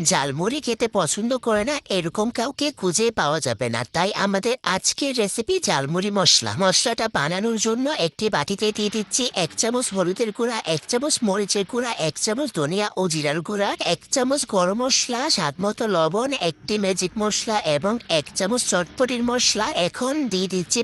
ঝালমুড়ি খেতে পছন্দ করে না এরকম কাউকে খুঁজে পাওয়া যাবে না। তাই আমাদের আজকের রেসিপি ঝালমুড়ি মশলা। মশলাটা বানানোর জন্য একটি বাটিতে দিয়ে দিচ্ছি 1 চামচ হলুদের গুঁড়া, 1 চামচ মরিচের গুঁড়া, 1 চামচ ধনিয়া ও জিরার গুঁড়া, 1 চামচ গরম মশলা, স্বাদ মতো লবণ, একটি ম্যাজিক মশলা এবং 1 চামচ চটপটির মশলা। এখন দিয়ে দিচ্ছি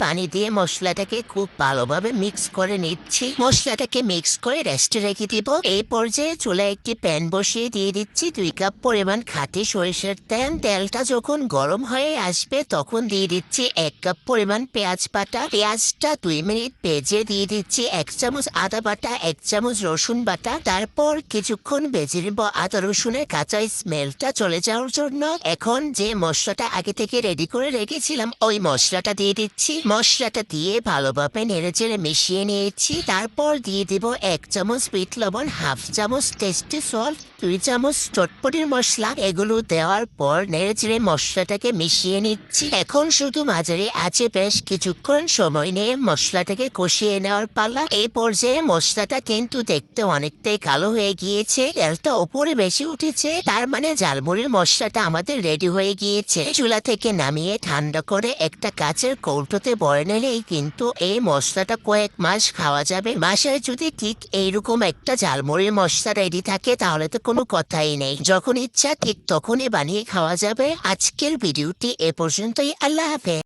পানি দিয়ে মশলাটাকে খুব ভালোভাবে মিক্স করে নিচ্ছি। মশলাটাকে মিক্স করে রেস্টে রেখে দিব। এই পর্যায়ে চুলায় একটি প্যান বসিয়ে দিয়ে দিচ্ছি 2 কাপ পরিমাণ খাঁটি সরিষার তেল। তেলটা যখন গরম হয়ে আসবে তখন দিয়ে দিচ্ছি 1 কাপ পরিমাণ পেঁয়াজ বাটা। পেঁয়াজটা 2 মিনিট ভেজে দিয়ে দিচ্ছি 1 চামচ আদা বাটা, 1 চামচ রসুন বাটা। তারপর কিছুক্ষণ ভেজে নেব আদা রসুনের কাঁচা স্মেলটা চলে যাওয়ার জন্য। এখন যে মশলাটা আগে থেকে রেডি করে রেখেছিলাম ওই মশলাটা দিয়ে দিচ্ছি। মশলাটা দিয়ে ভালোভাবে নেড়েচেড়ে মিশিয়ে নিয়েছি। তারপর দিয়ে দিব 1 চামচ বিট লবণ, হাফ চামচ টেস্টি সল্ট, 2 চামচ চটপটির মশলা। এগুলো দেওয়ার পর নেড়েচেড়ে মশলাটাকে মিশিয়ে নিচ্ছি। এখন শুধু মাঝারি আছে বেশ কিছুক্ষণ সময় নিয়ে মশলাটাকে কষিয়ে নেওয়ার পালা। এই পর্যায়ে মশলাটা কিন্তু দেখতে অনেকটাই কালো হয়ে গিয়েছে, তেলটা ওপরে বেশি উঠেছে, তার মানে ঝালমুড়ির মশলাটা আমাদের রেডি হয়ে গিয়েছে। চুলা থেকে নামিয়ে ঠান্ডা করে একটা কাচের কৌটোতে ভরে নিলেই কিন্তু এই মশলাটা কয়েক মাস খাওয়া যাবে। বাসায় যদি ঠিক এইরকম একটা ঝালমুড়ির মশলা রেডি থাকে তাহলে তো কোনো কথাই নেই, যখন ইচ্ছা ঠিক তখনই বানিয়ে খাওয়া যাবে। আজকের ভিডিওটি এ পর্যন্তই। আল্লাহ হাফেজ।